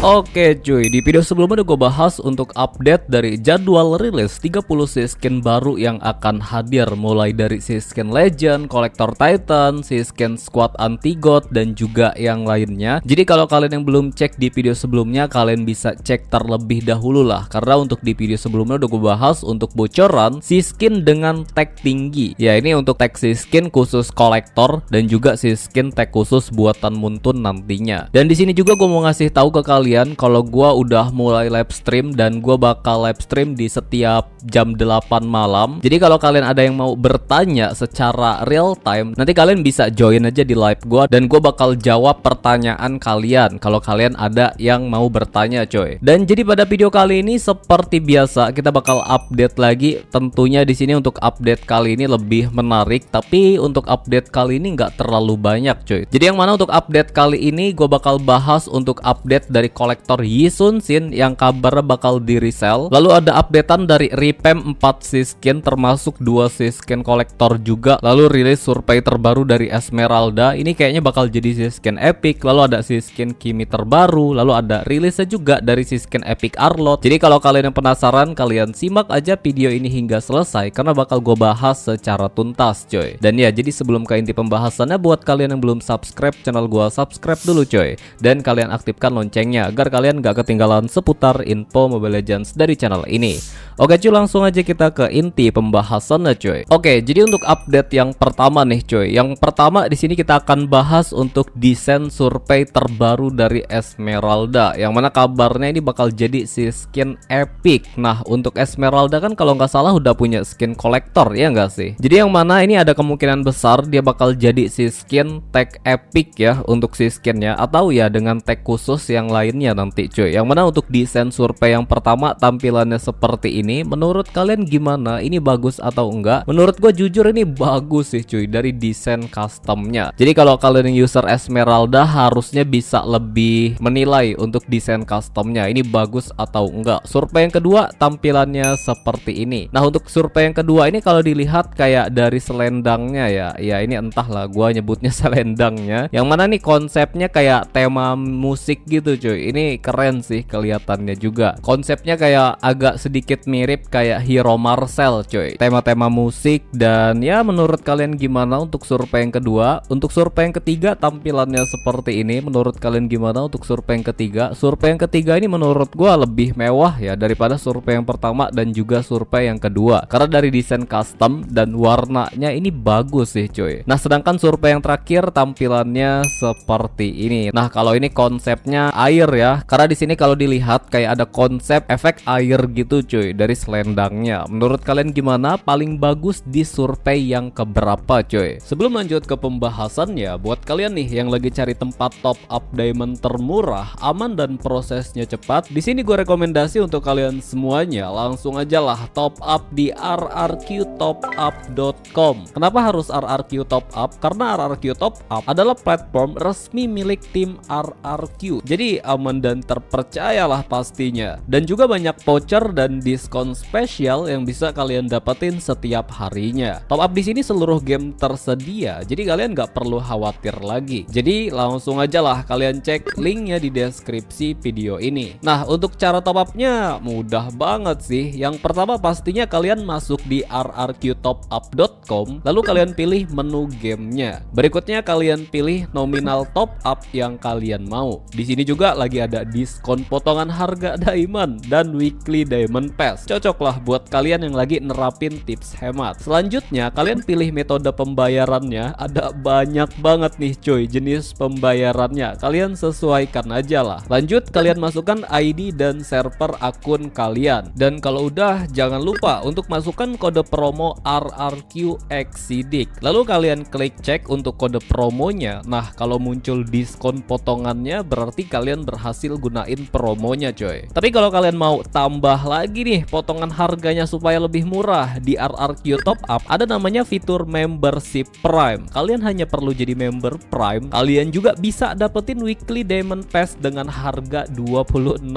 Oke cuy, di video sebelumnya udah gue bahas untuk update dari jadwal rilis 30 skin baru yang akan hadir, mulai dari skin Legend, Collector Titan, skin Squad Anti-God, dan juga yang lainnya. Jadi kalau kalian yang belum cek di video sebelumnya, kalian bisa cek terlebih dahulu lah. Karena untuk di video sebelumnya udah gue bahas untuk bocoran skin dengan tag tinggi. Ya ini untuk tag skin khusus Collector dan juga skin tag khusus buatan Muntun nantinya. Dan di sini juga gue mau ngasih tahu ke kalian kalau gua udah mulai live stream dan gua bakal live stream di setiap jam 8 malam. Jadi kalau kalian ada yang mau bertanya secara real time, nanti kalian bisa join aja di live gua dan gua bakal jawab pertanyaan kalian kalau kalian ada yang mau bertanya coy. Dan jadi pada video kali ini seperti biasa kita bakal update lagi. Tentunya di sini untuk update kali ini lebih menarik, tapi untuk update kali ini nggak terlalu banyak coy. Jadi yang mana untuk update kali ini gua bakal bahas untuk update dari kolektor Yi Sun-shin yang kabarnya bakal di resell. Lalu ada updatean dari revamp 4 skin termasuk 2 skin kolektor juga. Lalu rilis survei terbaru dari Esmeralda. Ini kayaknya bakal jadi skin epic. Lalu ada skin Kimi terbaru. Lalu ada rilisnya juga dari skin epic Arlott. Jadi kalau kalian yang penasaran, kalian simak aja video ini hingga selesai karena bakal gue bahas secara tuntas coy. Dan ya jadi sebelum ke inti pembahasannya, buat kalian yang belum subscribe channel gue, subscribe dulu coy. Dan kalian aktifkan loncengnya agar kalian gak ketinggalan seputar info Mobile Legends dari channel ini. Oke cuy, langsung aja kita ke inti pembahasannya coy. Oke, jadi untuk update yang pertama nih coy. Yang pertama di sini kita akan bahas untuk desain survei terbaru dari Esmeralda, yang mana kabarnya ini bakal jadi skin epic. Nah, untuk Esmeralda kan kalau nggak salah udah punya skin kolektor ya nggak sih? Jadi yang mana ini ada kemungkinan besar dia bakal jadi skin tag epic ya untuk skinnya, atau ya dengan tag khusus yang lainnya nanti cuy. Yang mana untuk desain survei yang pertama tampilannya seperti ini, menurut kalian gimana? Ini bagus atau enggak? Menurut gue jujur ini bagus sih cuy dari desain customnya. Jadi kalau kalian yang user Esmeralda harusnya bisa lebih menilai untuk desain customnya ini bagus atau enggak. Survei yang kedua tampilannya seperti ini. Nah untuk survei yang kedua ini kalau dilihat kayak dari selendangnya ya ini entahlah gua nyebutnya selendangnya. Yang mana nih konsepnya kayak tema musik gitu cuy. Ini keren sih kelihatannya juga. Konsepnya kayak agak sedikit mirip kayak Hero Marcel cuy. Tema-tema musik. Dan ya menurut kalian gimana untuk survei yang kedua? Untuk survei yang ketiga tampilannya seperti ini. Menurut kalian gimana untuk survei yang ketiga? Survei yang ketiga ini menurut gua lebih mewah ya daripada survei yang pertama dan juga survei yang kedua. Karena dari desain custom dan warnanya ini bagus sih cuy. Nah sedangkan survei yang terakhir tampilannya seperti ini. Nah kalau ini konsepnya air ya. Karena di sini kalau dilihat kayak ada konsep efek air gitu cuy dari selendangnya. Menurut kalian gimana? Paling bagus di survei yang keberapa cuy? Sebelum lanjut ke pembahasannya, buat kalian nih yang lagi cari tempat top up diamond termurah, aman dan prosesnya cepat, di sini gue rekomendasi untuk kalian semuanya langsung aja lah top up di rrqtopup.com. Kenapa harus RRQ Top Up? Karena RRQ Top Up adalah platform resmi milik tim RRQ. Jadi aman dan terpercayalah pastinya. Dan juga banyak voucher dan diskon spesial yang bisa kalian dapetin setiap harinya. Top up di sini seluruh game tersedia, jadi kalian nggak perlu khawatir lagi. Jadi langsung aja lah kalian cek linknya di deskripsi video ini. Nah untuk cara top upnya mudah banget sih. Yang pertama pastinya kalian masuk di rrqtopup.com, lalu kalian pilih menu gamenya. Berikutnya kalian pilih nominal top up yang kalian mau. Di sini juga lagi ada diskon potongan harga diamond dan weekly diamond pass. Cocok lah buat kalian yang lagi nerapin tips hemat. Selanjutnya kalian pilih metode pembayarannya. Ada banyak banget nih cuy jenis pembayarannya. Kalian sesuaikan aja lah. Lanjut kalian masukkan ID dan server akun kalian. Dan kalau udah jangan lupa untuk masukkan kode promo RRQXSIDIK. Lalu kalian klik cek untuk kode promonya. Nah kalau muncul diskon potongannya berarti kalian berhasil gunain promonya coy. Tapi kalau kalian mau tambah lagi nih potongan harganya supaya lebih murah di RRQ Top Up, ada namanya fitur Membership Prime. Kalian hanya perlu jadi member Prime, kalian juga bisa dapetin weekly Diamond Pass dengan harga 26.000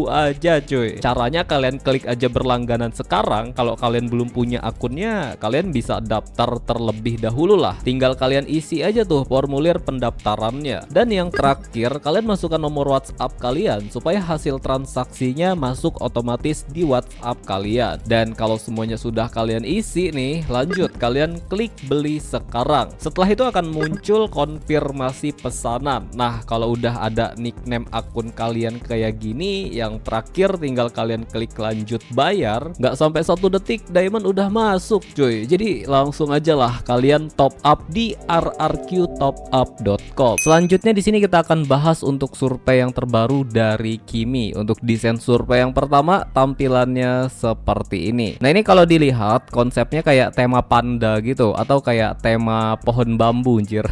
aja cuy. Caranya kalian klik aja berlangganan sekarang. Kalau kalian belum punya akunnya, kalian bisa daftar terlebih dahulu lah. Tinggal kalian isi aja tuh formulir pendaftarannya. Dan yang terakhir, kalian masukkan nomor WhatsApp kalian supaya hasil transaksinya masuk otomatis di WhatsApp kalian. Dan kalau semuanya sudah kalian isi nih, lanjut kalian klik beli sekarang. Setelah itu akan muncul konfirmasi pesanan. Nah, kalau udah ada nickname akun kalian kayak gini, yang terakhir tinggal kalian klik lanjut bayar. Nggak sampai 1 detik diamond udah masuk cuy. Jadi langsung aja lah kalian top up di rrqtopup.com. Selanjutnya di sini kita akan bahas untuk survei yang terbaru dari Kimi. Untuk desain survei yang pertama, tampilannya seperti ini. Nah, ini kalau dilihat konsepnya kayak tema panda gitu atau kayak tema pohon bambu anjir.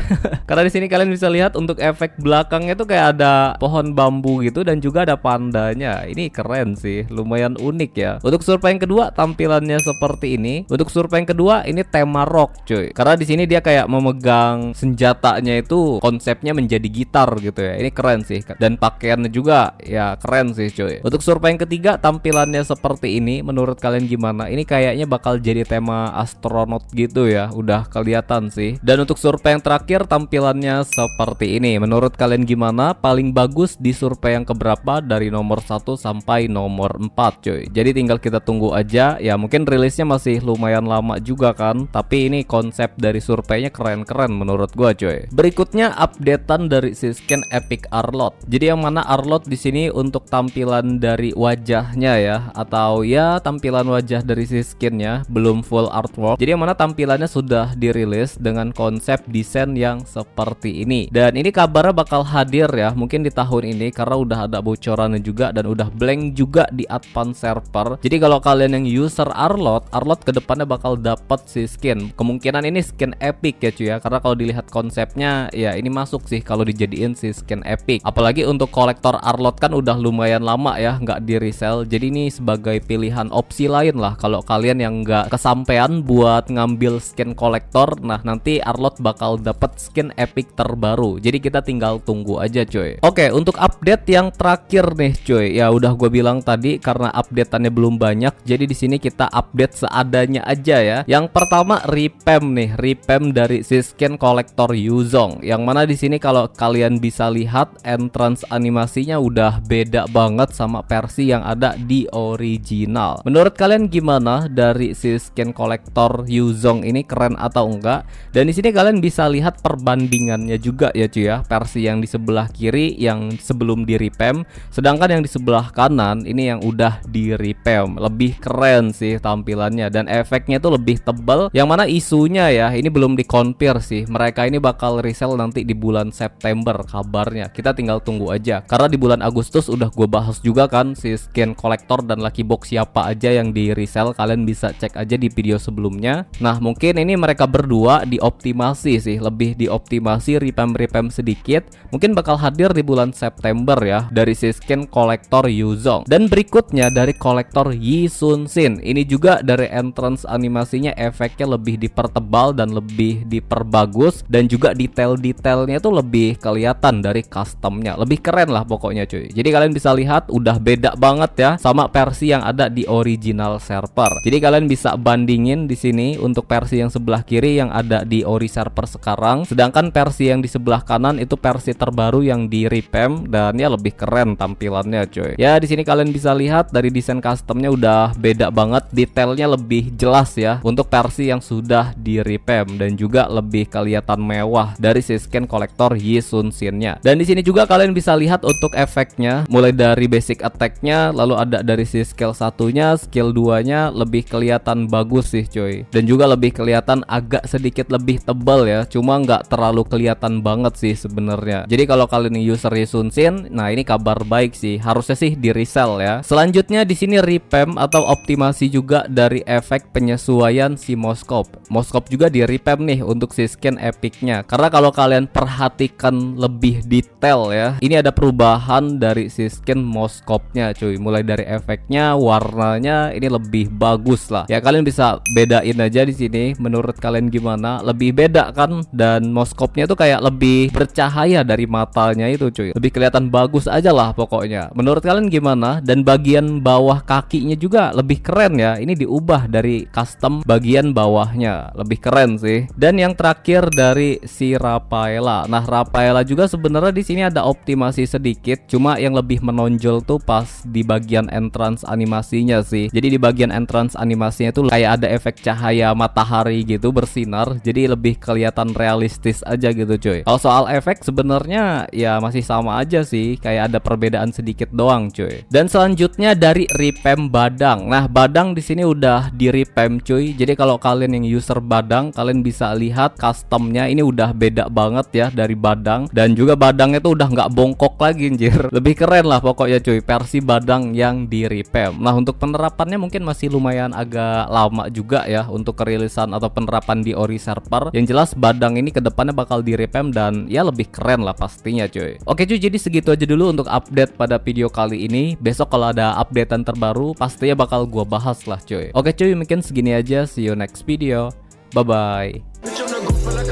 Karena di sini kalian bisa lihat untuk efek belakangnya tuh kayak ada pohon bambu gitu dan juga ada pandanya. Ini keren sih, lumayan unik ya. Untuk survei yang kedua tampilannya seperti ini. Untuk survei yang kedua ini tema rock cuy. Karena di sini dia kayak memegang senjatanya itu konsepnya menjadi gitar gitu ya. Ini keren sih. Dan pakaiannya juga ya keren sih cuy. Untuk survei yang ketiga tampilannya seperti ini. Menurut kalian gimana? Ini kayaknya bakal jadi tema astronot gitu ya. Udah kelihatan sih. Dan untuk survei yang terakhir tampilannya seperti ini. Menurut kalian gimana? Paling bagus di survei yang keberapa dari nomor 1 sampai nomor 4 cuy. Jadi tinggal kita tunggu aja. Ya mungkin rilisnya masih lumayan lama juga kan. Tapi ini konsep dari surveinya keren-keren menurut gua cuy. Berikutnya updatean dari skin Epic Arlot. Jadi yang mana Arlot di sini untuk tampilan dari wajahnya ya, atau ya tampilan wajah dari skinnya belum full artwork. Jadi yang mana tampilannya sudah dirilis dengan konsep desain yang seperti ini. Dan ini kabarnya bakal hadir ya, mungkin di tahun ini karena udah ada bocorannya juga dan udah blank juga di advance server. Jadi kalau kalian yang user Arlot kedepannya bakal dapat si skin. Kemungkinan ini skin epic ya cuy ya, karena kalau dilihat konsepnya ya ini masuk sih kalau dijadiin si skin epic. Apalagi untuk kolektor Arlot kan udah lumayan lama ya nggak di resell. Jadi ini sebagai pilihan opsi lain lah kalau kalian yang nggak kesampean buat ngambil skin kolektor. Nah nanti Arlot bakal dapat skin epic terbaru. Jadi kita tinggal tunggu aja cuy. Oke, untuk update yang terakhir nih cuy. Ya udah gue bilang tadi karena updateannya belum banyak. Jadi di sini kita update seadanya aja ya. Yang pertama revamp nih, revamp dari si skin kolektor Yuzong. Yang mana di sini kalau kalian bisa lihat entrance animasinya udah beda banget sama versi yang ada di original. Menurut kalian gimana dari si skin kolektor Yuzong ini, keren atau enggak? Dan di sini kalian bisa lihat perbandingannya juga ya cuy ya. Versi yang di sebelah kiri yang sebelum di revamp, sedangkan yang di sebelah kanan ini yang udah di revamp. Lebih keren sih tampilannya dan efeknya tuh lebih tebal. Yang mana isunya ya ini belum dikonfirm sih. Mereka ini bakal resell nanti di bulan September kabarnya. Kita tinggal tunggu aja. Karena di bulan Agustus udah gue bahas juga kan si skin kolektor dan lucky box siapa aja yang di resell. Kalian bisa cek aja di video sebelumnya. Nah mungkin ini mereka berdua dioptimasi sih, lebih dioptimasi, revamp sedikit. Mungkin bakal hadir di bulan September ya dari si skin kolektor Yuzong. Dan berikutnya dari kolektor Yi Sun Shin. Ini juga dari entrance animasinya efeknya lebih dipertebal dan lebih diperbagus, dan juga detail-detailnya tuh lebih kelihatan dari customnya. Lebih keren lah pokoknya cuy. Jadi kalian bisa lihat udah beda banget ya sama versi yang ada di original server. Jadi kalian bisa bandingin di sini untuk versi yang sebelah kiri yang ada di ori server sekarang, sedangkan versi yang di sebelah kanan itu versi terbaru yang di revamp dan ya lebih keren tampilannya cuy. Ya di sini kalian bisa lihat dari desain customnya udah beda banget, detailnya lebih jelas ya untuk versi yang sudah di revamp, dan juga lebih kelihatan mewah dari si skin kolektor Yi Sun Shin-nya. Dan di sini juga kalian bisa lihat untuk efeknya, mulai dari basic attack-nya, lalu ada dari si skill satunya, skill 2-nya lebih kelihatan bagus sih cuy. Dan juga lebih kelihatan agak sedikit lebih tebal ya, cuma nggak terlalu kelihatan banget sih sebenarnya. Jadi kalau kalian user Yi Sun Shin, nah ini kabar baik sih, harusnya sih di resell ya. Selanjutnya di sini revamp atau optimasi juga dari efek penyesuaian si Moskop. Moskop juga di revamp nih untuk si skin epicnya. Karena kalau kalian perhatikan lebih detail ya, ini ada perubahan dari si skin Moskopnya cuy. Mulai dari efeknya moskopnya, warnanya ini lebih bagus lah. Ya kalian bisa bedain aja di sini. Menurut kalian gimana? Lebih beda kan? Dan moskopnya tuh kayak lebih bercahaya dari matanya itu cuy. Lebih kelihatan bagus aja lah pokoknya. Menurut kalian gimana? Dan bagian bawah kakinya juga lebih keren ya. Ini diubah dari custom bagian bawahnya. Lebih keren sih. Dan yang terakhir dari si Rafaela. Nah, Rafaela juga sebenarnya di sini ada optimasi sedikit. Cuma yang lebih menonjol tuh pas di bagian entrance animasinya sih. Jadi di bagian entrance animasinya tuh kayak ada efek cahaya matahari gitu bersinar. Jadi lebih kelihatan realistis aja gitu cuy. Kalau soal efek sebenarnya ya masih sama aja sih. Kayak ada perbedaan sedikit doang cuy. Dan selanjutnya dari revamp badang. Nah, badang di sini udah di revamp cuy. Jadi kalau kalian yang user badang, kalian bisa lihat customnya ini udah beda banget ya dari badang. Dan juga badangnya tuh udah nggak bongkok lagi anjir. Lebih keren lah pokoknya cuy, versi badang yang di revamp. Nah, untuk penerapannya mungkin masih lumayan agak lama juga ya untuk kerilisan atau penerapan di ori server. Yang jelas badang ini kedepannya bakal di revamp dan ya lebih keren lah pastinya cuy. Oke cuy, jadi segitu aja dulu untuk update pada video kali ini. Besok kalau ada updatean terbaru pastinya bakal gua bahas lah cuy. Oke cuy, mungkin segini aja. See you next video. Bye bye.